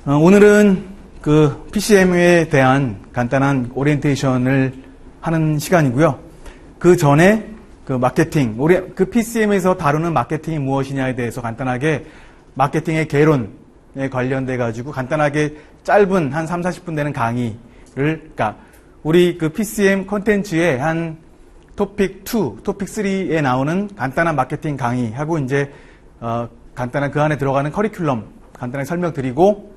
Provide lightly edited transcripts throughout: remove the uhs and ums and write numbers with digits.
오늘은 그 PCM에 대한 간단한 오리엔테이션을 하는 시간이고요. 그 전에 그 마케팅, 그 PCM에서 다루는 마케팅이 무엇이냐에 대해서 간단하게 마케팅의 개론에 관련돼 가지고 간단하게 짧은 한 3, 40분 되는 강의를, 그러니까 우리 그 PCM 콘텐츠의 한 토픽 2, 토픽 3에 나오는 간단한 마케팅 강의하고 이제 간단한 그 안에 들어가는 커리큘럼 간단하게 설명드리고,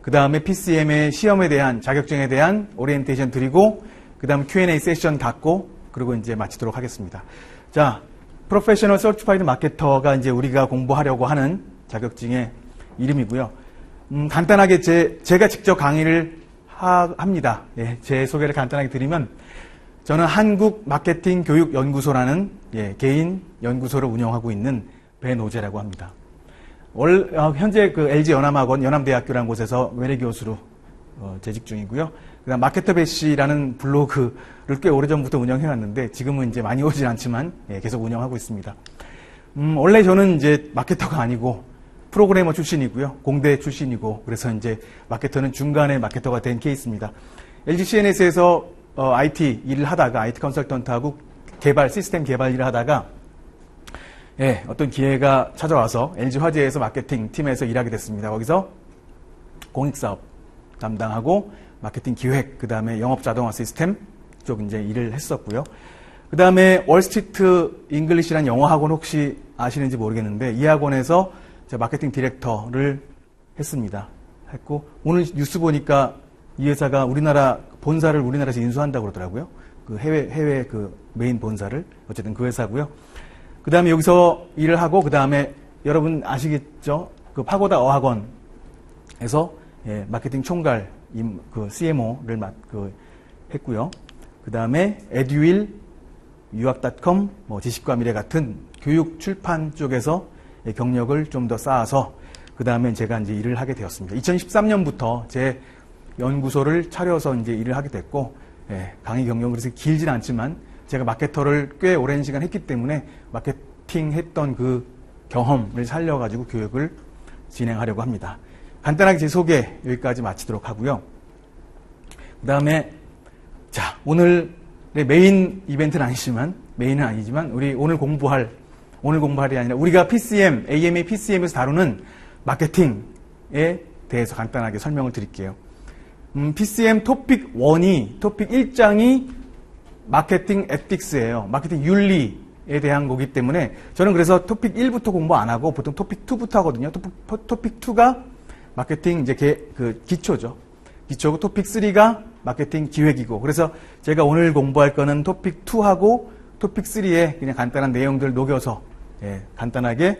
그 다음에 PCM의 시험에 대한, 자격증에 대한 오리엔테이션 드리고, 그 다음 Q&A 세션 갖고, 그리고 이제 마치도록 하겠습니다. 자, 프로페셔널 서티파이드 마케터가 이제 우리가 공부하려고 하는 자격증의 이름이고요. 간단하게 제가 직접 강의를 합니다. 예, 제 소개를 간단하게 드리면, 저는 한국 마케팅 교육 연구소라는 개인 연구소를 운영하고 있는 배노재라고 합니다. 현재 그 LG 연암학원 연암대학교라는 곳에서 외래 교수로 재직 중이고요. 그다음 마케터 배시라는 블로그를 꽤 오래전부터 운영해왔는데 지금은 이제 많이 오진 않지만 계속 운영하고 있습니다. 원래 저는 이제 마케터가 아니고 프로그래머 출신이고요. 공대 출신이고, 그래서 이제 마케터는 중간에 마케터가 된 케이스입니다. LG CNS에서 IT 일을 하다가 IT 컨설턴트하고 시스템 개발 일을 하다가 어떤 기회가 찾아와서 LG 화재에서 마케팅 팀에서 일하게 됐습니다. 거기서 공익사업 담당하고 마케팅 기획, 그 다음에 영업 자동화 시스템 쪽 이제 일을 했었고요. 그 다음에 월스트리트 잉글리시라는 영어 학원 혹시 아시는지 모르겠는데 이 학원에서 제가 마케팅 디렉터를 했습니다. 했고, 오늘 뉴스 보니까 이 회사가 우리나라 본사를 우리나라에서 인수한다고 그러더라고요. 그 해외 그 메인 본사를. 어쨌든 그 회사고요. 그 다음에 여기서 일을 하고, 그 다음에 여러분 아시겠죠? 그 파고다 어학원에서 마케팅 총괄, 그 CMO를 했고요. 그 다음에 에듀윌, 유학.com, 지식과 미래 같은 교육 출판 쪽에서 경력을 좀 더 쌓아서, 그 다음에 제가 이제 일을 하게 되었습니다. 2013년부터 제 연구소를 차려서 이제 일을 하게 됐고, 강의 경력은 그래서 길진 않지만, 제가 마케터를 꽤 오랜 시간 했기 때문에 마케팅 했던 그 경험을 살려가지고 교육을 진행하려고 합니다. 간단하게 제 소개 여기까지 마치도록 하고요. 그 다음에 자, 오늘의 메인은 아니지만 우리 오늘 공부할이 아니라 우리가 PCM, AMA PCM에서 다루는 마케팅에 대해서 간단하게 설명을 드릴게요. PCM 토픽 1장이 마케팅 에틱스예요. 마케팅 윤리에 대한 거기 때문에 저는 그래서 토픽 1부터 공부 안 하고 보통 토픽 2부터 하거든요. 토픽 2가 마케팅 이제 그 기초죠. 기초고 토픽 3가 마케팅 기획이고, 그래서 제가 오늘 공부할 거는 토픽 2하고 토픽 3에 그냥 간단한 내용들 녹여서 간단하게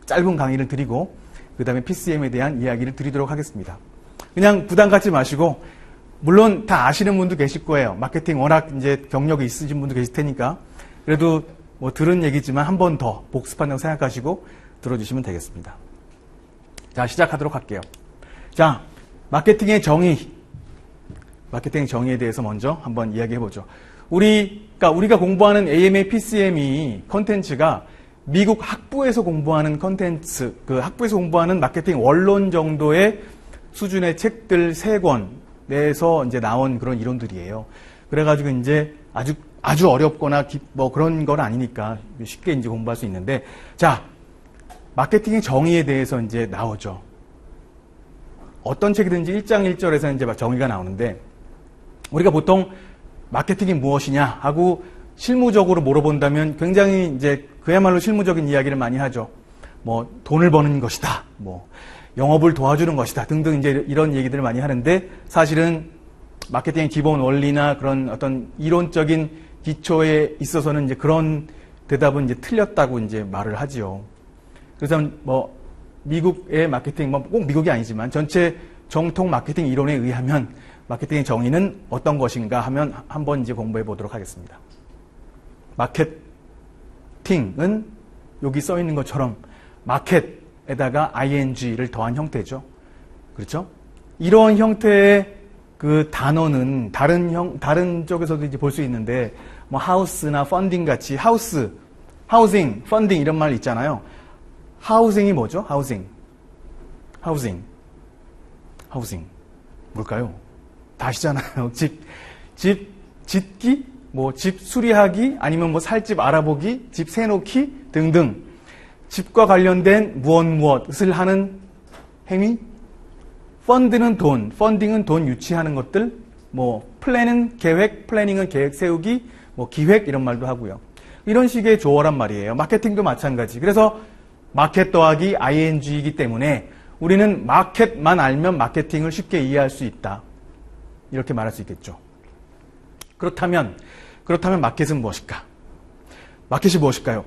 짧은 강의를 드리고, 그 다음에 PCM에 대한 이야기를 드리도록 하겠습니다. 그냥 부담 갖지 마시고, 물론 다 아시는 분도 계실 거예요. 마케팅 워낙 이제 경력이 있으신 분도 계실 테니까. 그래도 들은 얘기지만 한 번 더 복습한다고 생각하시고 들어주시면 되겠습니다. 자, 시작하도록 할게요. 자, 마케팅의 정의에 대해서 먼저 한번 이야기해보죠. 우리가 공부하는 AMA PCM이 컨텐츠가 미국 학부에서 공부하는 컨텐츠, 그 학부에서 공부하는 마케팅 원론 정도의 수준의 책들 3권 내에서 이제 나온 그런 이론들이에요. 그래가지고 이제 아주 어렵거나 그런 건 아니니까 쉽게 이제 공부할 수 있는데, 자, 마케팅의 정의에 대해서 이제 나오죠. 어떤 책이든지 1장 1절에서 이제 정의가 나오는데, 우리가 보통 마케팅이 무엇이냐 하고 실무적으로 물어본다면 굉장히 이제 그야말로 실무적인 이야기를 많이 하죠. 돈을 버는 것이다. 영업을 도와주는 것이다. 등등 이제 이런 얘기들을 많이 하는데, 사실은 마케팅의 기본 원리나 그런 어떤 이론적인 기초에 있어서는 이제 그런 대답은 이제 틀렸다고 이제 말을 하지요. 그래서 미국의 마케팅, 꼭 미국이 아니지만 전체 정통 마케팅 이론에 의하면 마케팅의 정의는 어떤 것인가 하면 한번 이제 공부해 보도록 하겠습니다. 마케팅은 여기 써 있는 것처럼 마켓에다가 ing를 더한 형태죠. 그렇죠? 이런 형태의 그 단어는 다른 쪽에서도 이제 볼 수 있는데, 하우스나 펀딩 같이 하우싱, 펀딩 이런 말 있잖아요. 하우싱이 뭐죠? 하우싱. 하우징. 뭘까요? 다시잖아요. 집 짓기, 뭐 집 수리하기, 아니면 뭐 살집 알아보기, 집 세놓기 등등. 집과 관련된 무엇을 하는 행위? 펀딩은 돈 유치하는 것들, 뭐 플랜은 계획, 플래닝은 계획 세우기, 뭐 기획 이런 말도 하고요. 이런 식의 조어란 말이에요. 마케팅도 마찬가지. 그래서 마켓 더하기 ing이기 때문에 우리는 마켓만 알면 마케팅을 쉽게 이해할 수 있다. 이렇게 말할 수 있겠죠. 그렇다면 마켓은 무엇일까? 마켓이 무엇일까요?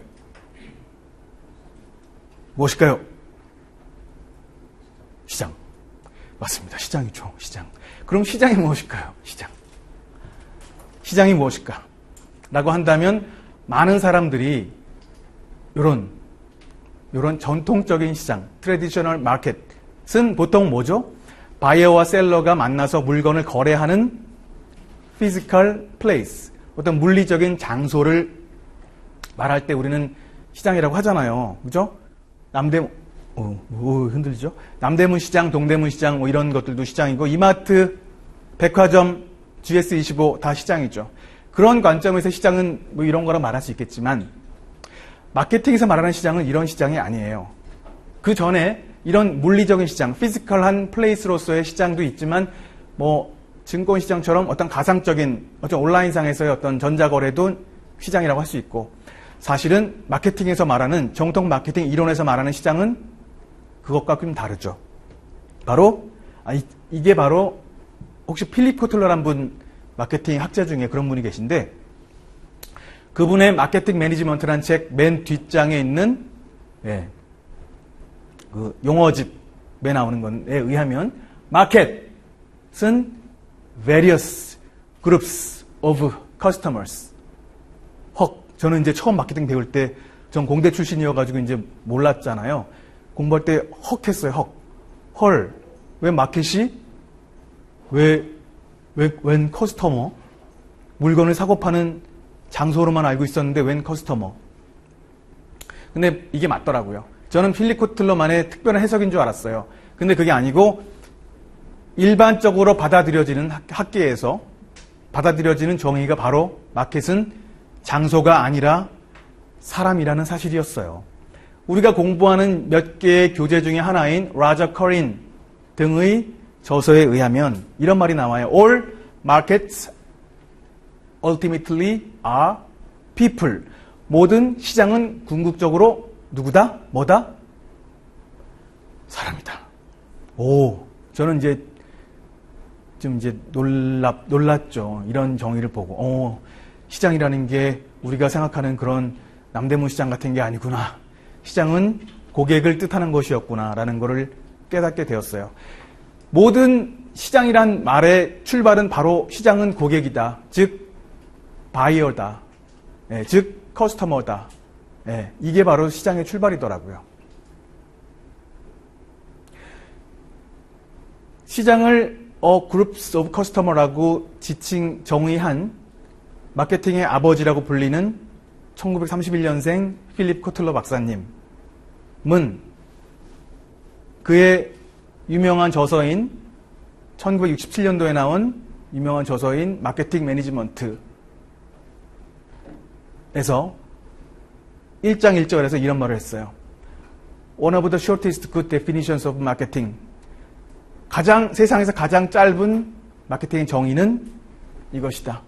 시장. 맞습니다. 시장이죠. 시장. 그럼 시장이 무엇일까요? 시장이 무엇일까? 라고 한다면 많은 사람들이 이런 전통적인 시장, 트래디셔널 마켓은 보통 뭐죠? 바이어와 셀러가 만나서 물건을 거래하는 physical place, 어떤 물리적인 장소를 말할 때 우리는 시장이라고 하잖아요. 그죠? 흔들리죠? 남대문 시장, 동대문 시장, 뭐 이런 것들도 시장이고, 이마트, 백화점, GS25 다 시장이죠. 그런 관점에서 시장은 뭐 이런 거라 말할 수 있겠지만, 마케팅에서 말하는 시장은 이런 시장이 아니에요. 그 전에 이런 물리적인 시장, 피지컬한 플레이스로서의 시장도 있지만, 뭐, 증권시장처럼 어떤 가상적인, 어떤 온라인상에서의 어떤 전자거래도 시장이라고 할 수 있고, 사실은 마케팅에서 말하는, 정통 마케팅 이론에서 말하는 시장은 그것과 좀 다르죠. 이게 바로, 혹시 필립 코틀러란 분, 마케팅 학자 중에 그런 분이 계신데, 그분의 마케팅 매니지먼트란 책 맨 뒷장에 있는, 그 용어집에 나오는 것에 의하면, 마켓은 various groups of customers. 저는 이제 처음 마케팅 배울 때, 전 공대 출신이어가지고 이제 몰랐잖아요. 공부할 때 했어요. 헐. 왜 마켓이? 웬 커스터머? 물건을 사고 파는 장소로만 알고 있었는데 웬 커스터머? 근데 이게 맞더라고요. 저는 필립 코틀러만의 특별한 해석인 줄 알았어요. 근데 그게 아니고 일반적으로 받아들여지는 학계에서 받아들여지는 정의가 바로 마켓은 장소가 아니라 사람이라는 사실이었어요. 우리가 공부하는 몇 개의 교재 중에 하나인 라저 커린 등의 저서에 의하면 이런 말이 나와요. All markets ultimately are people. 모든 시장은 궁극적으로 누구다? 뭐다? 사람이다. 저는 좀 놀랐죠. 이런 정의를 보고. 시장이라는 게 우리가 생각하는 그런 남대문 시장 같은 게 아니구나. 시장은 고객을 뜻하는 것이었구나라는 것을 깨닫게 되었어요. 모든 시장이란 말의 출발은 바로 시장은 고객이다. 즉 바이어다. 즉 커스터머다. 이게 바로 시장의 출발이더라고요. 시장을 groups of customer라고 정의한 마케팅의 아버지라고 불리는 1931년생 필립 코틀러 박사님은 그의 유명한 저서인 1967년도에 나온 유명한 저서인 마케팅 매니지먼트에서 1장 1절에서 이런 말을 했어요. One of the shortest good definitions of marketing. 세상에서 가장 짧은 마케팅의 정의는 이것이다.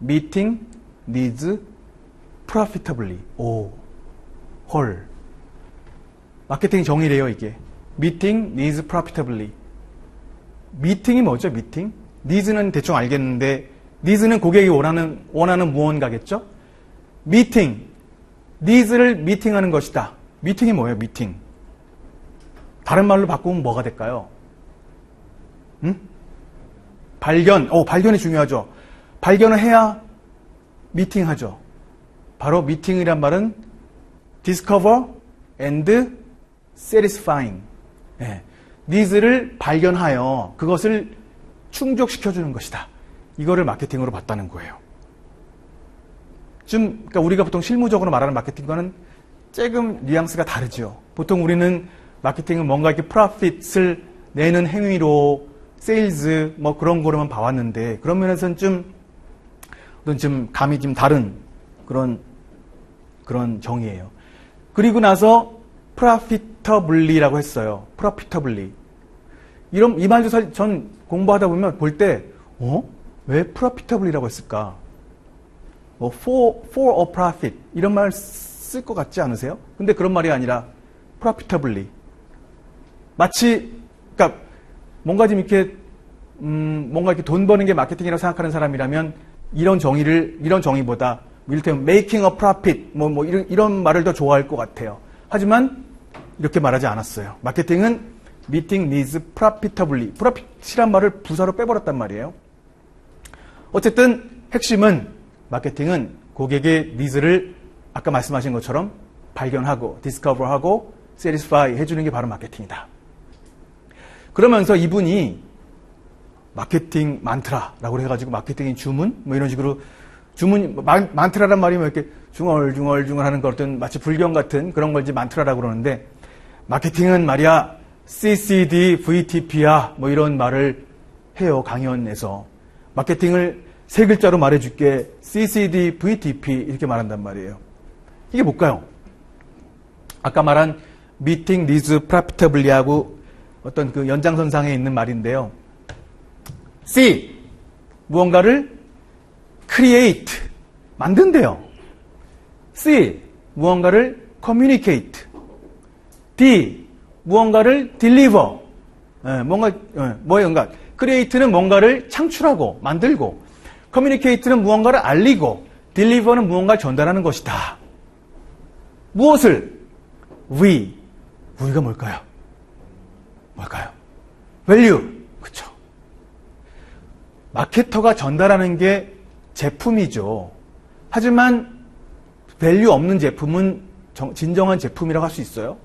Meeting needs profitably. 마케팅 정의래요, 이게. Meeting needs profitably. 미팅이 뭐죠, 미팅? needs는 대충 알겠는데, needs는 고객이 원하는 무언가겠죠? 미팅. needs를 미팅하는 것이다. 미팅이 뭐예요, 미팅? 다른 말로 바꾸면 뭐가 될까요? 발견이 중요하죠. 발견을 해야 미팅하죠. 바로 미팅이란 말은 discover and satisfying. 니즈를 발견하여 그것을 충족시켜주는 것이다. 이거를 마케팅으로 봤다는 거예요. 그러니까 우리가 보통 실무적으로 말하는 마케팅과는 조금 뉘앙스가 다르죠. 보통 우리는 마케팅은 뭔가 이렇게 프로핏을 내는 행위로 세일즈 뭐 그런 거로만 봐왔는데 그런 면에서는 좀 감이 좀 다른 그런 정의예요. 그리고 나서 profitably라고 했어요. profitably. 이 말도 사실 전 공부하다 보면 볼 때 왜 profitably라고 했을까? 뭐 for a profit 이런 말 쓸 것 같지 않으세요? 근데 그런 말이 아니라 profitably. 마치 그러니까 뭔가 좀 이렇게 뭔가 이렇게 돈 버는 게 마케팅이라고 생각하는 사람이라면 이런 정의보다 이를테면 making a profit 뭐 이런 말을 더 좋아할 것 같아요. 하지만 이렇게 말하지 않았어요. 마케팅은 meeting needs profitably. profit이란 말을 부사로 빼버렸단 말이에요. 어쨌든 핵심은 마케팅은 고객의 니즈를 아까 말씀하신 것처럼 발견하고 discover하고 satisfy 해주는 게 바로 마케팅이다. 그러면서 이분이 마케팅 만트라라고 해가지고 마케팅의 주문 뭐 이런 식으로 만트라란 말이 뭐 이렇게 중얼중얼 하는 거 어떤 마치 불경 같은 그런 걸 이제 만트라라고 그러는데 마케팅은 말이야 CCD, VTP야 뭐 이런 말을 해요. 강연에서 마케팅을 세 글자로 말해줄게 CCD, VTP 이렇게 말한단 말이에요. 이게 뭘까요? 아까 말한 meeting needs profitably 하고 어떤 그 연장선상에 있는 말인데요. C. 무언가를 create. 만든대요. C. 무언가를 communicate. D. 무언가를 deliver. 뭐예요? create는 뭔가를 창출하고, 만들고, communicate는 무언가를 알리고, deliver는 무언가를 전달하는 것이다. 무엇을? we가 뭘까요? value. 그쵸. 마케터가 전달하는 게 제품이죠. 하지만 value 없는 제품은 진정한 제품이라고 할 수 있어요.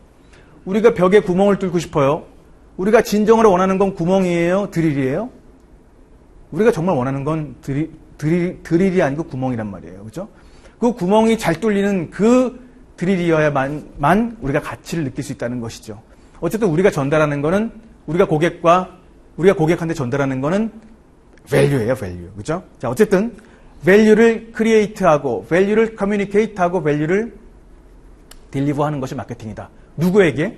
우리가 벽에 구멍을 뚫고 싶어요. 우리가 진정으로 원하는 건 구멍이에요? 드릴이에요? 우리가 정말 원하는 건 드릴이 아니고 구멍이란 말이에요. 그죠? 그 구멍이 잘 뚫리는 그 드릴이어야만 우리가 가치를 느낄 수 있다는 것이죠. 어쨌든 우리가 전달하는 거는 우리가 고객한테 전달하는 거는 value예요, value. 그죠? 자, 어쨌든 value를 create하고 value를 communicate하고 value를 deliver하는 것이 마케팅이다. 누구에게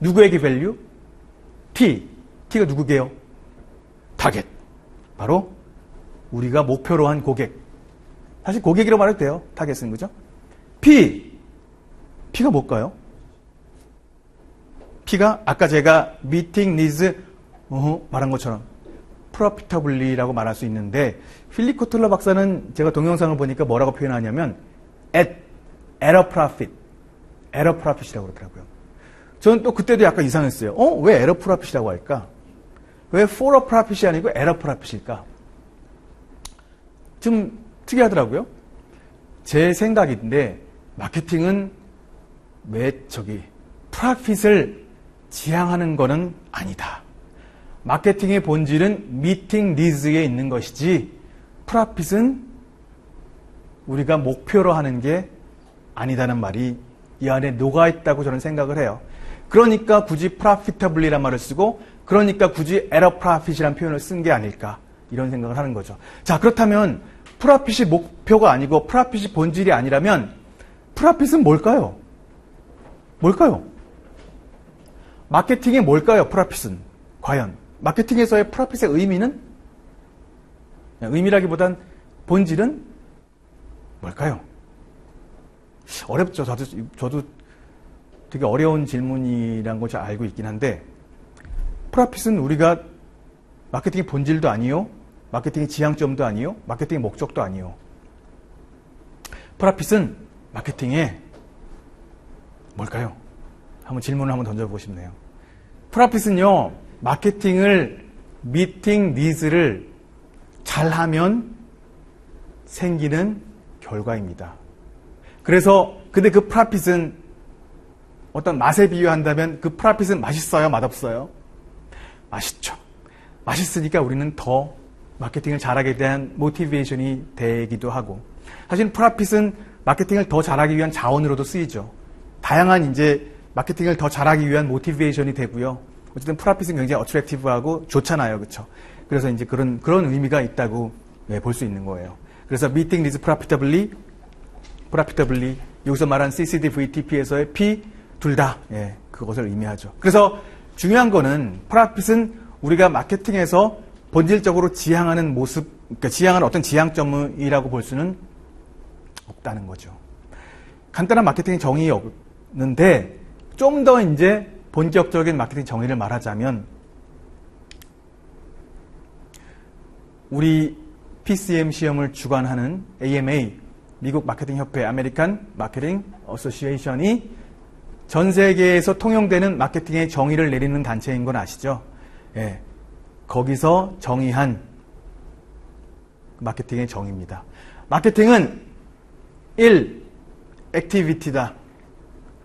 value? T가 누구게요? 타겟. 바로 우리가 목표로 한 고객. 사실 고객이라고 말해도 돼요. 타겟은 그죠? P가 뭘까요? P가 아까 제가 meeting needs 말한 것처럼 profitably라고 말할 수 있는데 필립 코틀러 박사는 제가 동영상을 보니까 뭐라고 표현하냐면 at a profit이라고 그러더라고요. 저는 또 그때도 약간 이상했어요. 왜 at a profit이라고 할까? 왜 for a profit이 아니고 at a profit일까? 좀 특이하더라고요. 제 생각인데 마케팅은 profit을 지향하는 거는 아니다. 마케팅의 본질은 meeting needs에 있는 것이지 profit은 우리가 목표로 하는 게 아니다는 말이 이 안에 녹아있다고 저는 생각을 해요. 그러니까 굳이 profitably란 말을 쓰고 그러니까 굳이 at a profit이란 표현을 쓴 게 아닐까 이런 생각을 하는 거죠. 자, 그렇다면 profit이 목표가 아니고 profit이 본질이 아니라면 profit은 뭘까요? 마케팅이 뭘까요? profit은 과연 마케팅에서의 profit의 의미는? 의미라기보단 본질은 뭘까요? 어렵죠. 저도 되게 어려운 질문이라는 걸 잘 알고 있긴 한데 profit은 우리가 마케팅의 본질도 아니요. 마케팅의 지향점도 아니요. 마케팅의 목적도 아니요. profit은 마케팅의 뭘까요? 한번 질문을 한번 던져보고 싶네요. profit은요. 마케팅을 meeting needs를 잘하면 생기는 결과입니다. 그래서 근데 그 profit은 어떤 맛에 비유한다면 그 profit은 맛있어요? 맛없어요? 맛있죠. 맛있으니까 우리는 더 마케팅을 잘하게 대한 모티베이션이 되기도 하고 사실 profit은 마케팅을 더 잘하기 위한 자원으로도 쓰이죠. 다양한 이제 마케팅을 더 잘하기 위한 모티베이션이 되고요. 어쨌든 프로핏은 굉장히 어트랙티브하고 좋잖아요. 그렇죠? 그래서 이제 그런 의미가 있다고 볼 수 있는 거예요. 그래서 meeting needs profitably 여기서 말한 CCD, VTP에서의 P 둘 다 그것을 의미하죠. 그래서 중요한 거는 프로핏은 우리가 마케팅에서 본질적으로 지향하는 모습, 그러니까 지향하는 어떤 지향점이라고 볼 수는 없다는 거죠. 간단한 마케팅의 정의가 없는데 좀 더 이제 본격적인 마케팅 정의를 말하자면 우리 PCM 시험을 주관하는 AMA, 미국 마케팅 협회, 아메리칸 마케팅 어소시에이션이 전 세계에서 통용되는 마케팅의 정의를 내리는 단체인 건 아시죠? 예. 거기서 정의한 마케팅의 정의입니다. 마케팅은 1. 액티비티다.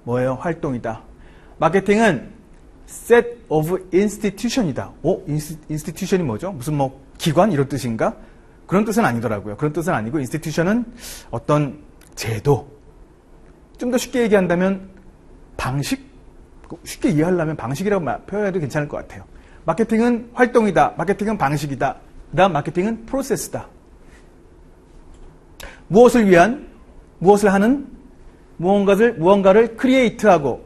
뭐예요? 활동이다. 마케팅은 set of institution이다. institution이 뭐죠? 무슨 뭐 기관 이런 뜻인가? 그런 뜻은 아니더라고요. 그런 뜻은 아니고 institution은 어떤 제도. 좀 더 쉽게 얘기한다면 방식? 쉽게 이해하려면 방식이라고 표현해도 괜찮을 것 같아요. 마케팅은 활동이다. 마케팅은 방식이다. 그 다음 마케팅은 프로세스다. 무엇을 위한? 무엇을 하는? 무언가를 크리에이트하고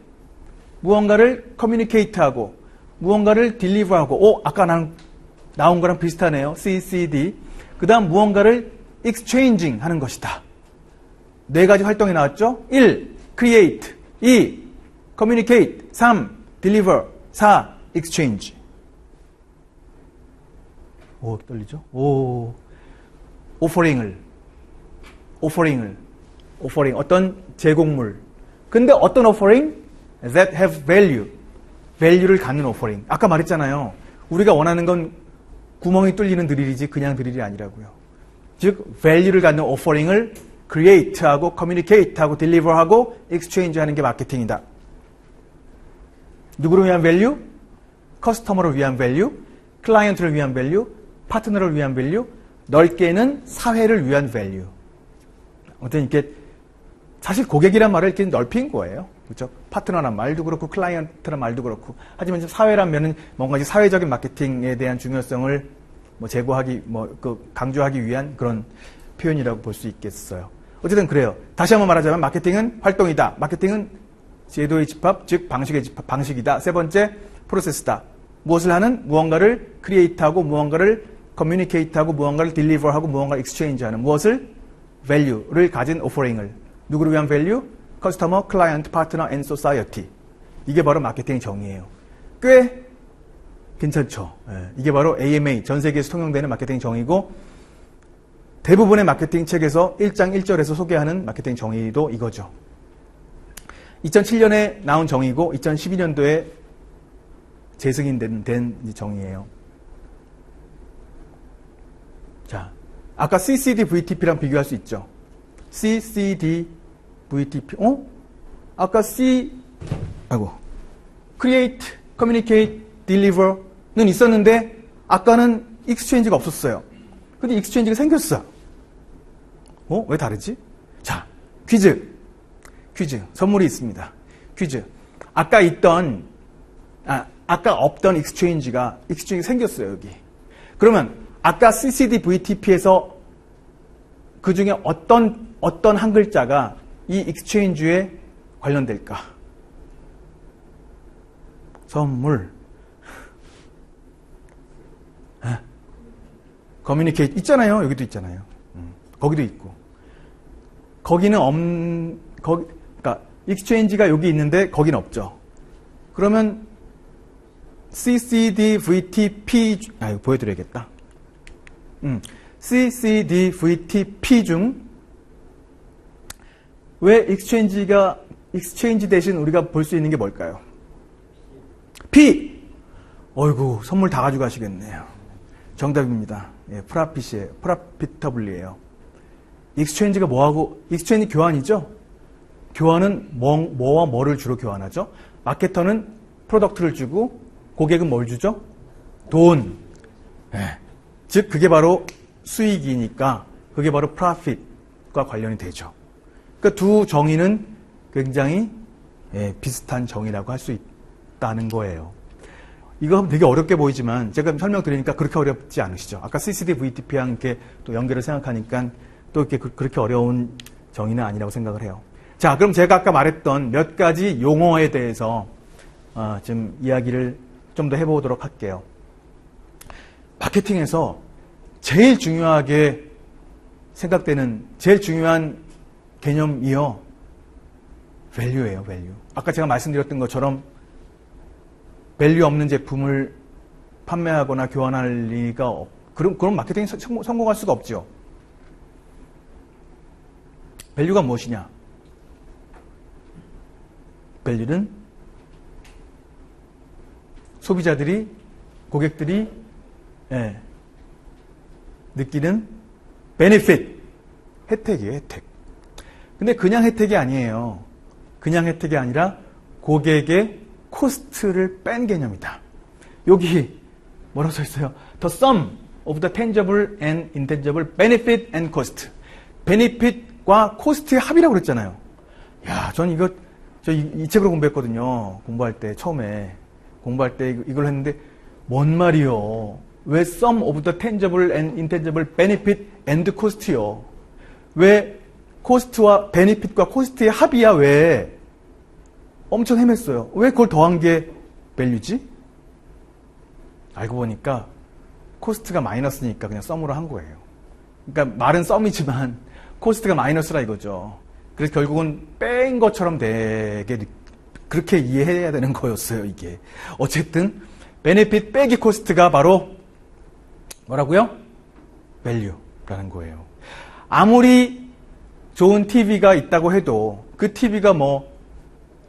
무언가를 커뮤니케이트하고 무언가를 딜리버하고 아까 나온 거랑 비슷하네요. CCD. 그 다음 무언가를 exchanging 하는 것이다. 네 가지 활동이 나왔죠. 1. create 2. communicate 3. deliver 4. exchange. 떨리죠? 오퍼링 어떤 제공물. 근데 어떤 오퍼링? that have value를 갖는 오퍼링. 아까 말했잖아요. 우리가 원하는 건 구멍이 뚫리는 드릴이지 그냥 드릴이 아니라고요. 즉 value를 갖는 오퍼링을 create하고 communicate하고 deliver하고 exchange하는 게 마케팅이다. 누구를 위한 value? 커스터머를 위한 value, 클라이언트를 위한 value, 파트너를 위한 value, 넓게는 사회를 위한 value. 아무튼 이렇게 사실 고객이란 말을 이렇게 넓힌 거예요. 그렇죠? 파트너란 말도 그렇고 클라이언트란 말도 그렇고. 하지만 사회란 면은 뭔가 사회적인 마케팅에 대한 중요성을 제고하기 강조하기 위한 그런 표현이라고 볼 수 있겠어요. 어쨌든 그래요. 다시 한번 말하자면 마케팅은 활동이다. 마케팅은 제도의 집합, 즉 방식의 집합, 방식이다. 세 번째 프로세스다. 무엇을 하는? 무언가를 크리에이트하고 무언가를 커뮤니케이트하고 무언가를 딜리버하고 무언가를 익스체인지하는 무엇을? value를 가진 오퍼링을. 누구를 위한 value? 커스터머, 클라이언트, 파트너, 앤 소사이어티. 이게 바로 마케팅의 정의예요. 꽤 괜찮죠. 이게 바로 AMA, 전 세계에서 통용되는 마케팅 정의고 대부분의 마케팅 책에서 1장 1절에서 소개하는 마케팅 정의도 이거죠. 2007년에 나온 정의고 2012년도에 재승인된 정의예요. 자, 아까 CCD, VTP랑 비교할 수 있죠. CCD, VTP. 아까 Create, Communicate, Deliver는 있었는데 아까는 Exchange가 없었어요. 근데 Exchange가 생겼어. 왜 다르지? 자, 퀴즈. 선물이 있습니다. 퀴즈. 아까 없던 Exchange가 생겼어요, 여기. 그러면 아까 CCD, VTP에서 그 중에 어떤 한 글자가 이 Exchange에 관련될까? 선물. Communicate 있잖아요. 여기도 있잖아요. 거기도 있고. 거기는 그러니까 Exchange가 여기 있는데 거기는 없죠. 그러면 CCD, VTP 이거 보여드려야겠다. CCD, VTP 중 왜 Exchange 대신 우리가 볼 수 있는 게 뭘까요? P! 어이구, 선물 다 가져가시겠네요. 정답입니다. 프라핏이에요. 프라피터블리에요. Exchange가 뭐하고, Exchange 교환이죠? 교환은 뭐와 뭐를 주로 교환하죠? 마케터는 프로덕트를 주고, 고객은 뭘 주죠? 돈. 즉, 그게 바로 수익이니까, 그게 바로 프라핏과 관련이 되죠. 그러니까 두 정의는 굉장히 비슷한 정의라고 할 수 있다는 거예요. 이거 되게 어렵게 보이지만 제가 설명드리니까 그렇게 어렵지 않으시죠? 아까 CCD, VTP랑 이렇게 또 연결을 생각하니까 또 이렇게 그렇게 어려운 정의는 아니라고 생각을 해요. 자, 그럼 제가 아까 말했던 몇 가지 용어에 대해서 좀 이야기를 좀 더 해보도록 할게요. 마케팅에서 제일 중요하게 생각되는 제일 중요한 개념이요. 밸류예요, 밸류. 아까 제가 말씀드렸던 것처럼 밸류 없는 제품을 판매하거나 교환할 리가 그런 마케팅이 성공할 수가 없죠. 밸류가 무엇이냐? 밸류는 소비자들이, 고객들이 느끼는 베네핏, 혜택이에요, 혜택. 근데 그냥 혜택이 아니에요. 그냥 혜택이 아니라 고객의 코스트를 뺀 개념이다. 여기 뭐라고 써 있어요? The sum of the tangible and intangible benefit and cost. 베네핏과 코스트의 합이라고 그랬잖아요. 야, 전 이거 이 책으로 공부했거든요. 공부할 때 처음에 공부할 때 이걸 했는데 뭔 말이요? 왜 sum of the tangible and intangible benefit and cost요? 왜 코스트와 베네핏과 코스트의 합이야? 왜? 엄청 헤맸어요. 왜 그걸 더한 게 밸류지? 알고 보니까 코스트가 마이너스니까 그냥 썸으로 한 거예요. 그러니까 말은 썸이지만 코스트가 마이너스라 이거죠. 그래서 결국은 뺀 것처럼 되게 그렇게 이해해야 되는 거였어요, 이게. 어쨌든 베네핏 빼기 코스트가 바로 뭐라고요? 밸류라는 거예요. 아무리 좋은 TV가 있다고 해도 그 TV가 뭐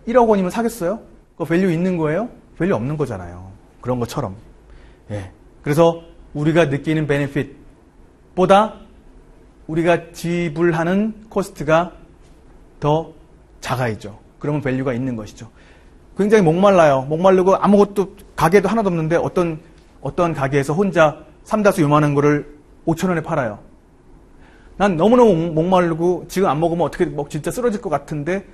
1억 원이면 사겠어요? 그 밸류 있는 거예요? 밸류 없는 거잖아요. 그런 것처럼. 그래서 우리가 느끼는 베네핏보다 우리가 지불하는 코스트가 더 작아야죠. 그러면 밸류가 있는 것이죠. 굉장히 목말라요. 목마르고 아무것도 가게도 하나도 없는데 어떤 가게에서 혼자 삼다수 요만한 거를 5,000원에 팔아요. 난 너무너무 목마르고 지금 안 먹으면 어떻게 진짜 쓰러질 것 같은데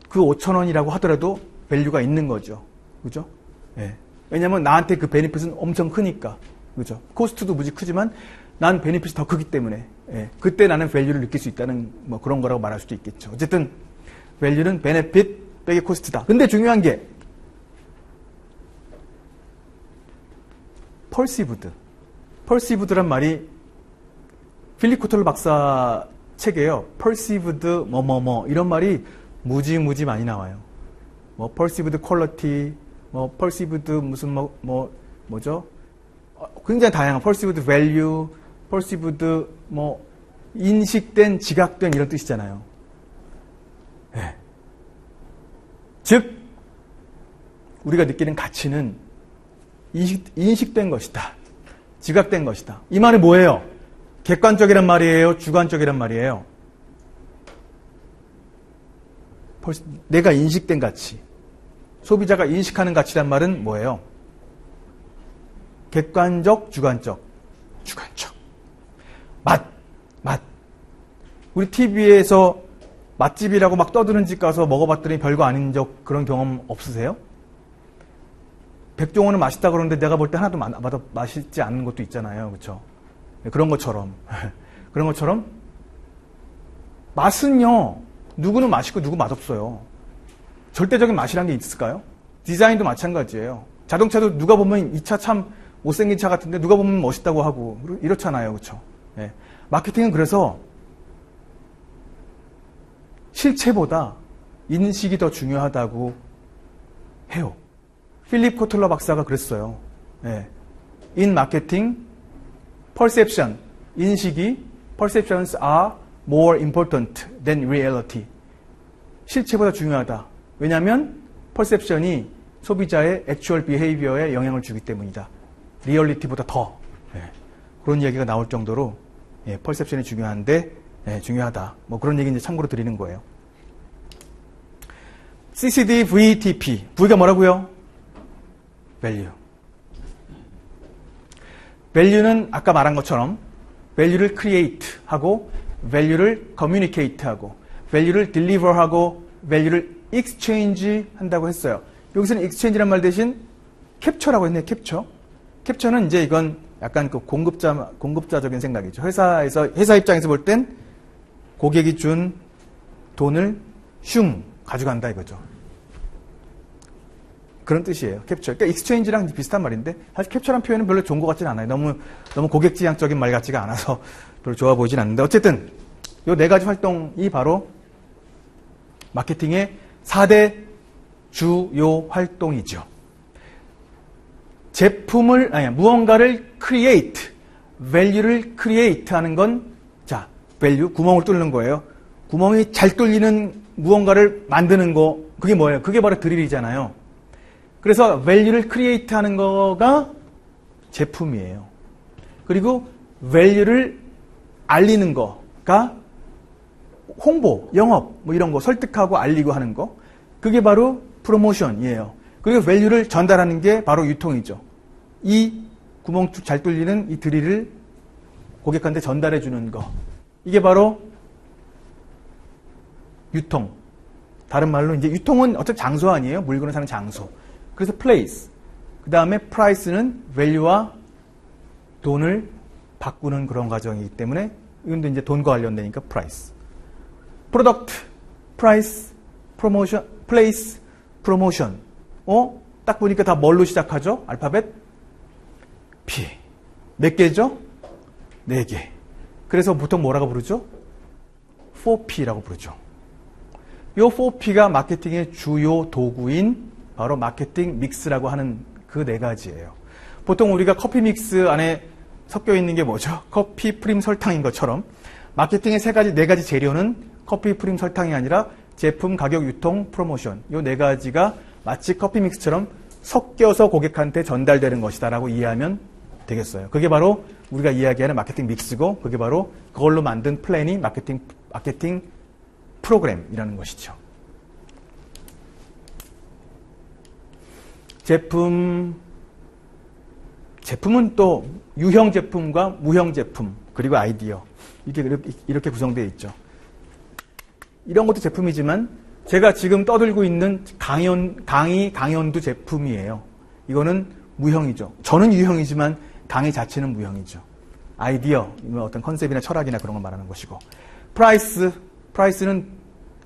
그 5,000원이라고 하더라도 밸류가 있는 거죠. 그죠? 왜냐면 나한테 그 베니핏은 엄청 크니까. 그죠? 코스트도 무지 크지만 난 베니핏이 더 크기 때문에 그때 나는 밸류를 느낄 수 있다는 뭐 그런 거라고 말할 수도 있겠죠. 어쨌든 밸류는 베네핏 빼기 코스트다. 근데 중요한 게 perceived란 말이 필립 코틀러 박사 책에요. perceived 뭐뭐뭐 이런 말이 무지 많이 나와요. 뭐 perceived quality, 뭐 perceived 무슨 뭐죠? 굉장히 다양한 perceived value, perceived 뭐 인식된, 지각된 이런 뜻이잖아요. 즉 우리가 느끼는 가치는 인식된 것이다. 지각된 것이다. 이 말이 뭐예요? 객관적이란 말이에요? 주관적이란 말이에요? 내가 인식된 가치. 소비자가 인식하는 가치란 말은 뭐예요? 객관적, 주관적. 주관적. 맛. 우리 TV에서 맛집이라고 막 떠드는 집 가서 먹어봤더니 별거 아닌 적 그런 경험 없으세요? 백종원은 맛있다 그러는데 내가 볼 때 하나도 맛있지 않은 것도 있잖아요. 그렇죠? 그런 것처럼 맛은요. 누구는 맛있고 누구 맛없어요. 절대적인 맛이란 게 있을까요? 디자인도 마찬가지예요. 자동차도 누가 보면 이 차 참 못생긴 차 같은데 누가 보면 멋있다고 하고 이렇잖아요. 그렇죠? 마케팅은 그래서 실체보다 인식이 더 중요하다고 해요. 필립 코틀러 박사가 그랬어요. In marketing, perception, 인식이 perceptions are more important than reality. 실체보다 중요하다. 왜냐하면 perception이 소비자의 actual behavior에 영향을 주기 때문이다. 리얼리티보다 더. 그런 얘기가 나올 정도로 perception이 중요하다. 뭐 그런 얘기 이제 참고로 드리는 거예요. CCD, VTP. V가 뭐라고요? value. value는 아까 말한 것처럼 value를 create 하고 value를 communicate 하고 value를 deliver 하고 value를 exchange 한다고 했어요. 여기서는 exchange란 말 대신 캡처라고 했네요. 캡처는 이제 이건 약간 그 공급자적인 생각이죠. 회사 입장에서 볼 땐 고객이 준 돈을 가져간다 이거죠. 그런 뜻이에요. 캡처. 그러니까 exchange랑 비슷한 말인데 사실 캡처란 표현은 별로 좋은 것 같지는 않아요. 너무 고객지향적인 말 같지가 않아서 별로 좋아 보이진 않는데 어쨌든 이 네 가지 활동이 바로 마케팅의 4대 주요 활동이죠. 무언가를 create, value를 create 하는 건, 자, value, 구멍을 뚫는 거예요. 구멍이 잘 뚫리는 무언가를 만드는 거, 그게 뭐예요? 그게 바로 드릴이잖아요. 그래서 value를 create 하는 거가 제품이에요. 그리고 value를 알리는 거가 홍보, 영업, 뭐 이런 거, 설득하고 알리고 하는 거, 그게 바로 프로모션이에요. 그리고 value를 전달하는 게 바로 유통이죠. 이 구멍 잘 뚫리는 이 드릴을 고객한테 전달해 주는 거. 이게 바로 유통. 다른 말로 이제 유통은 어차피 장소 아니에요? 물건을 사는 장소. 그래서 place. 그 다음에 price는 value와 돈을 바꾸는 그런 과정이기 때문에 이건도 이제 돈과 관련되니까 price. product, price, promotion, place, promotion. 딱 보니까 다 뭘로 시작하죠? 알파벳 P. 몇 개죠? 4개. 그래서 보통 뭐라고 부르죠? 4P라고 부르죠. 이 4P가 마케팅의 주요 도구인 바로 마케팅 믹스라고 하는 그 4가지예요. 보통 우리가 커피 믹스 안에 섞여 있는 게 뭐죠? 커피, 프림, 설탕인 것처럼 마케팅의 4가지 재료는 커피, 프림, 설탕이 아니라 제품, 가격, 유통, 프로모션. 이 4가지가 마치 커피 믹스처럼 섞여서 고객한테 전달되는 것이다라고 이해하면 되겠어요. 그게 바로 우리가 이야기하는 마케팅 믹스고 그게 바로 그걸로 만든 플랜이 마케팅 프로그램이라는 것이죠. 제품은 또 유형 제품과 무형 제품 그리고 아이디어 이렇게 구성되어 있죠. 이런 것도 제품이지만 제가 지금 떠들고 있는 강의도 제품이에요. 이거는 무형이죠. 저는 유형이지만 강의 자체는 무형이죠. 아이디어, 어떤 컨셉이나 철학이나 그런 걸 말하는 것이고. 프라이스는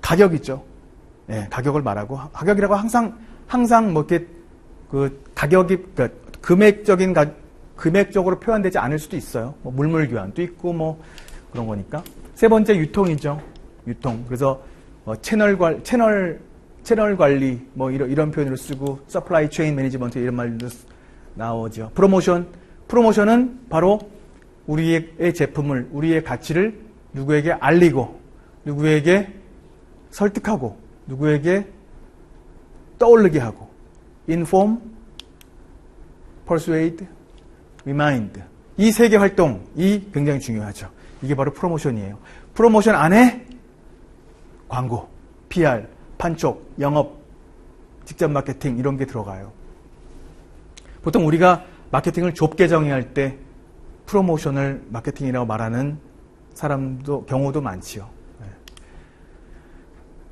가격이죠. 예, 가격을 말하고, 가격이라고 항상 뭐 이렇게 금액적으로 표현되지 않을 수도 있어요. 뭐 물물 교환도 있고 뭐 그런 거니까. 세 번째 유통이죠. 유통. 그래서 채널 관리 뭐 이런 표현으로 쓰고 서플라이 체인 매니지먼트 이런 말도 나오죠. 프로모션은 바로 우리의 제품을 우리의 가치를 누구에게 알리고 누구에게 설득하고 누구에게 떠오르게 하고 inform, persuade, remind 이 3개 활동이 굉장히 중요하죠. 이게 바로 프로모션이에요. 프로모션 안에 광고, PR, 판촉, 영업, 직접 마케팅 이런 게 들어가요. 보통 우리가 마케팅을 좁게 정의할 때 프로모션을 마케팅이라고 말하는 경우도 많지요. 네.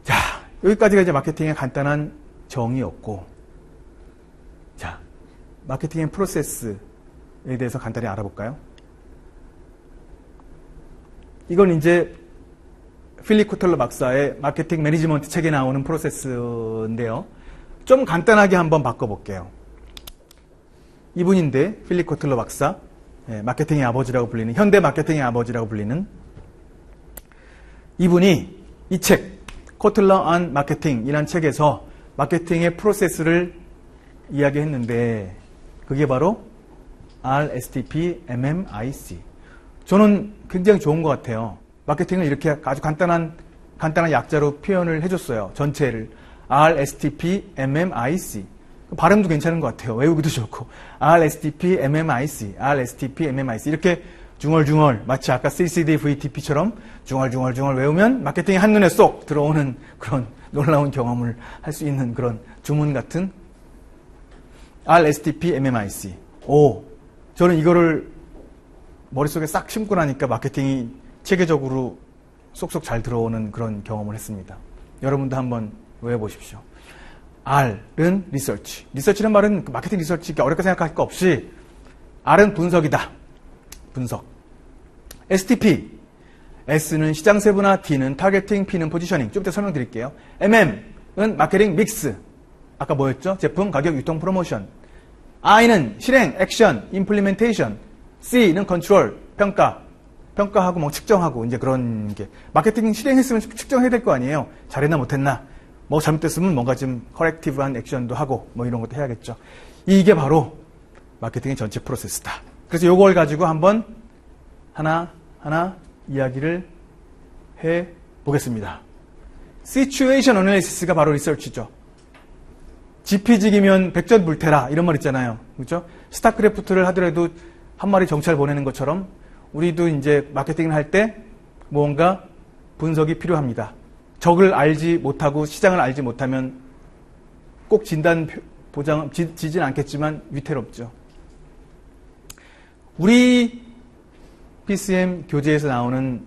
자, 여기까지가 이제 마케팅의 간단한 정의였고, 자, 마케팅의 프로세스에 대해서 간단히 알아볼까요? 이건 이제 필립 코틀러 박사의 마케팅 매니지먼트 책에 나오는 프로세스인데요. 좀 간단하게 한번 바꿔볼게요. 이분인데 필립 코틀러 박사, 마케팅의 아버지라고 불리는 현대 마케팅의 아버지라고 불리는 이분이 이 책 코틀러 안 마케팅이라는 책에서 마케팅의 프로세스를 이야기했는데 그게 바로 RSTP, MMIC. 저는 굉장히 좋은 것 같아요. 마케팅을 이렇게 아주 간단한 약자로 표현을 해줬어요. 전체를. RSTP, MMIC. 발음도 괜찮은 것 같아요. 외우기도 좋고. RSTP, MMIC, RSTP, MMIC. 이렇게 중얼중얼, 마치 아까 CCD, VTP처럼 중얼중얼 외우면 마케팅이 한눈에 쏙 들어오는 그런 놀라운 경험을 할 수 있는 그런 주문 같은 RSTP, MMIC. 저는 이거를 머릿속에 싹 심고 나니까 마케팅이 체계적으로 쏙쏙 잘 들어오는 그런 경험을 했습니다. 여러분도 한번 외워보십시오. R은 리서치. 리서치는 말은 마케팅 리서치 어렵게 생각할 거 없이 R은 분석이다. 분석. STP. S는 시장 세분화, T는 타겟팅, P는 포지셔닝. 좀 이따 설명드릴게요. MM은 마케팅 믹스. 아까 뭐였죠? 제품, 가격, 유통, 프로모션. I는 실행, 액션, 임플리멘테이션. C는 컨트롤, 평가. 평가하고 뭐 측정하고 이제 그런 게. 마케팅 실행했으면 측정해야 될 거 아니에요. 잘했나 못했나. 뭐 잘못됐으면 뭔가 좀 커렉티브한 액션도 하고 뭐 이런 것도 해야겠죠. 이게 바로 마케팅의 전체 프로세스다. 그래서 요걸 가지고 한번 하나 이야기를 해 보겠습니다. Situation Analysis가 바로 리서치죠. 지피지기면 백전불태라 이런 말 있잖아요. 그렇죠? 스타크래프트를 하더라도 한 마리 정찰 보내는 것처럼 우리도 이제 마케팅을 할 때 뭔가 분석이 필요합니다. 적을 알지 못하고 시장을 알지 못하면 꼭 진단 보장 지진 않겠지만 위태롭죠. 우리 PCM 교재에서 나오는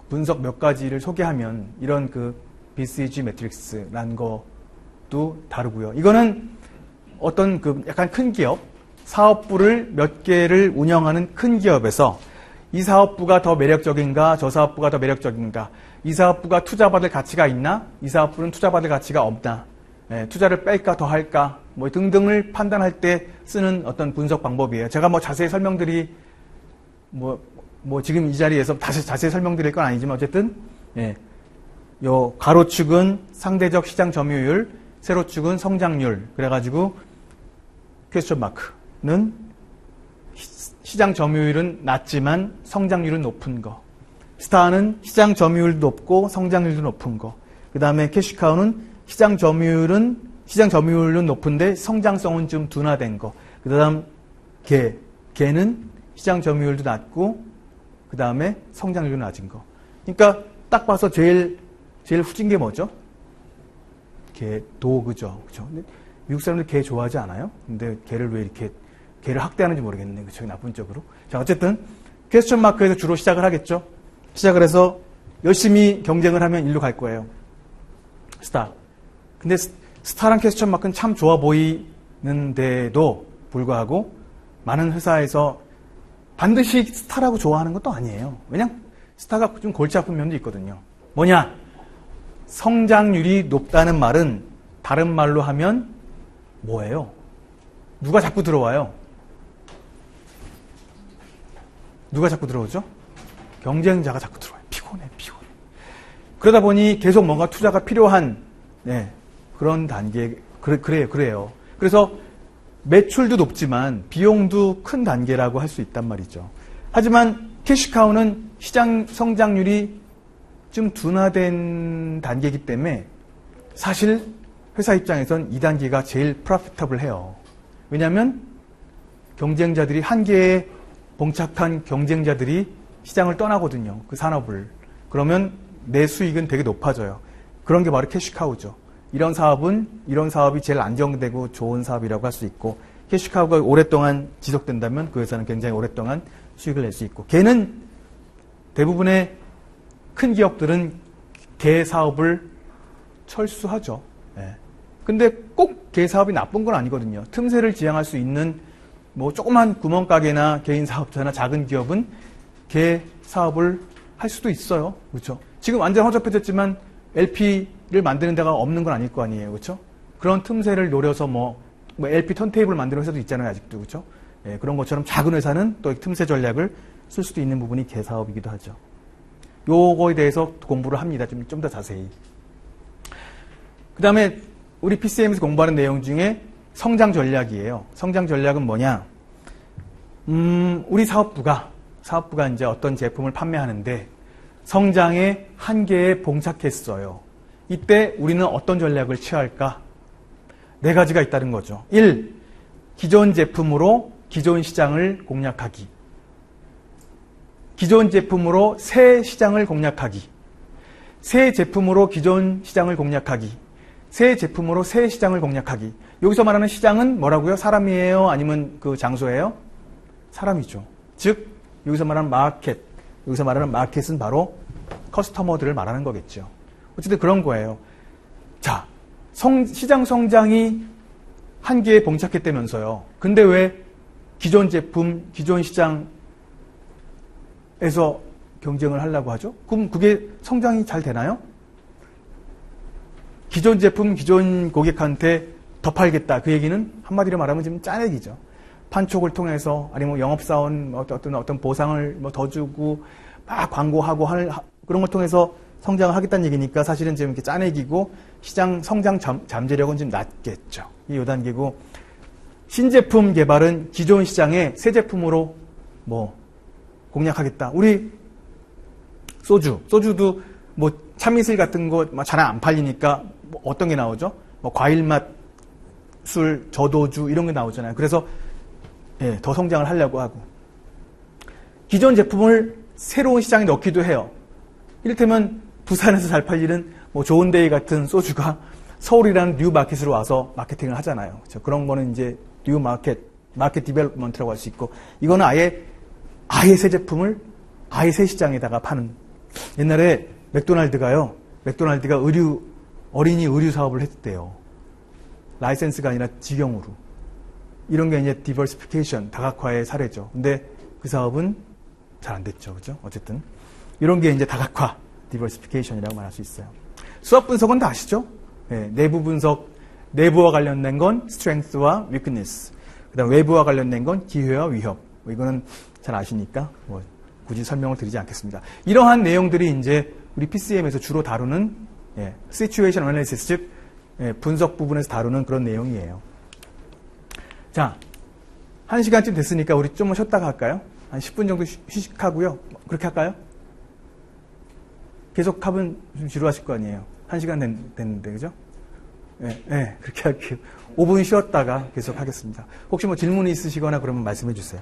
분석 몇 가지를 소개하면 이런 그 BCG 매트릭스라는 것도 다르고요. 이거는 어떤 그 약간 큰 기업, 사업부를 몇 개를 운영하는 큰 기업에서 이 사업부가 더 매력적인가, 저 사업부가 더 매력적인가, 이 사업부가 투자받을 가치가 있나, 이 사업부는 투자받을 가치가 없나, 투자를 뺄까 더 할까, 뭐 등등을 판단할 때 쓰는 어떤 분석 방법이에요. 제가 뭐 자세히 지금 이 자리에서 다시 자세히 설명드릴 건 아니지만 어쨌든 요 가로축은 상대적 시장 점유율, 세로축은 성장률. 그래가지고 퀘스천 마크는 시장 점유율은 낮지만 성장률은 높은 거. 스타는 시장 점유율도 높고 성장률도 높은 거. 그 다음에 캐시카우는 시장 점유율은 높은데 성장성은 좀 둔화된 거. 그 다음 개는 시장 점유율도 낮고 그 다음에 성장률도 낮은 거. 그러니까 딱 봐서 제일 후진 게 뭐죠? 그죠? 근데 미국 사람들 개 좋아하지 않아요? 근데 개를 왜 이렇게 개를 학대하는지 모르겠네. 그쵸? 나쁜 쪽으로. 자, 어쨌든 퀘스천 마크에서 주로 시작을 하겠죠. 시작을 해서 열심히 경쟁을 하면 일로 갈 거예요. 스타. 근데 스타랑 퀘스천 마크는 참 좋아 보이는데도 불구하고 많은 회사에서 반드시 스타라고 좋아하는 것도 아니에요. 왜냐면 스타가 좀 골치 아픈 면도 있거든요. 뭐냐? 성장률이 높다는 말은 다른 말로 하면 뭐예요? 누가 자꾸 들어와요? 누가 자꾸 들어오죠? 경쟁자가 자꾸 들어와요. 피곤해. 그러다 보니 계속 뭔가 투자가 필요한 그런 단계. 그래요. 그래서 매출도 높지만 비용도 큰 단계라고 할 수 있단 말이죠. 하지만 캐시카우는 시장 성장률이 좀 둔화된 단계이기 때문에 사실 회사 입장에선 이 단계가 제일 프로피터블해요. 왜냐하면 경쟁자들이 한계에 봉착한 경쟁자들이 시장을 떠나거든요. 그 산업을. 그러면 내 수익은 되게 높아져요. 그런 게 바로 캐시카우죠. 이런 사업이 제일 안정되고 좋은 사업이라고 할 수 있고, 캐시카우가 오랫동안 지속된다면 그 회사는 굉장히 오랫동안 수익을 낼 수 있고, 걔는 대부분의 큰 기업들은 개 사업을 철수하죠. 근데 꼭 개 사업이 나쁜 건 아니거든요. 틈새를 지향할 수 있는 뭐 조그만 구멍가게나 개인 사업자나 작은 기업은 개 사업을 할 수도 있어요. 그렇죠? 지금 완전 허접해졌지만 LP를 만드는 데가 없는 건 아닐 거 아니에요. 그렇죠? 그런 틈새를 노려서 뭐 LP 턴테이블 만드는 회사도 있잖아요. 아직도. 그렇죠? 그런 것처럼 작은 회사는 또 틈새 전략을 쓸 수도 있는 부분이 개 사업이기도 하죠. 요거에 대해서 공부를 합니다. 좀 더 자세히. 그 다음에 우리 PCM에서 공부하는 내용 중에 성장 전략이에요. 성장 전략은 뭐냐? 우리 사업부가 이제 어떤 제품을 판매하는데 성장의 한계에 봉착했어요. 이때 우리는 어떤 전략을 취할까? 4가지가 있다는 거죠. 1. 기존 제품으로 기존 시장을 공략하기. 기존 제품으로 새 시장을 공략하기. 새 제품으로 기존 시장을 공략하기. 새 제품으로 새 시장을 공략하기. 여기서 말하는 시장은 뭐라고요? 사람이에요? 아니면 그 장소예요? 사람이죠. 즉 여기서 말하는 마켓. 여기서 말하는 마켓은 바로 커스터머들을 말하는 거겠죠. 어쨌든 그런 거예요. 자, 시장 성장이 한계에 봉착했다면서요. 근데 왜 기존 제품, 기존 시장에서 경쟁을 하려고 하죠? 그럼 그게 성장이 잘 되나요? 기존 제품, 기존 고객한테 더 팔겠다. 그 얘기는 한마디로 말하면 좀 짜내기죠. 판촉을 통해서 아니면 영업사원 어떤 보상을 더 주고 막 광고하고 그런 걸 통해서 성장을 하겠다는 얘기니까 사실은 지금 이렇게 짜내기고 시장 성장 잠재력은 좀 낮겠죠. 이게 요 단계고 신제품 개발은 기존 시장에 새 제품으로 공략하겠다. 우리 소주도 참이슬 같은 거 잘 안 팔리니까 어떤 게 나오죠? 과일 맛 술, 저도주 이런 게 나오잖아요. 그래서 더 성장을 하려고 하고 기존 제품을 새로운 시장에 넣기도 해요. 이를테면 부산에서 잘 팔리는 좋은데이 같은 소주가 서울이라는 뉴 마켓으로 와서 마케팅을 하잖아요. 그렇죠? 그런 거는 이제 뉴 마켓 디벨롭먼트라고 할 수 있고 이거는 아예 새 제품을 아예 새 시장에다가 파는. 옛날에 맥도날드가 어린이 의류 사업을 했대요. 라이센스가 아니라 직영으로. 이런 게 이제 디버시피케이션, 다각화의 사례죠. 근데 그 사업은 잘 안 됐죠. 그죠? 어쨌든. 이런 게 이제 다각화, 디버시피케이션이라고 말할 수 있어요. 수업 분석은 다 아시죠? 내부 분석, 내부와 관련된 건 strength와 weakness. 그 다음 외부와 관련된 건 기회와 위협. 이거는 잘 아시니까 굳이 설명을 드리지 않겠습니다. 이러한 내용들이 이제 우리 PCM에서 주로 다루는 situation analysis, 즉 분석 부분에서 다루는 그런 내용이에요. 자, 1시간쯤 됐으니까 우리 좀 쉬었다가 할까요? 한 10분 정도 휴식하고요. 그렇게 할까요? 계속 하면 좀 지루하실 거 아니에요. 1시간 됐는데, 그죠? 그렇게 할게요. 5분 쉬었다가 계속 하겠습니다. 혹시 질문이 있으시거나 그러면 말씀해 주세요.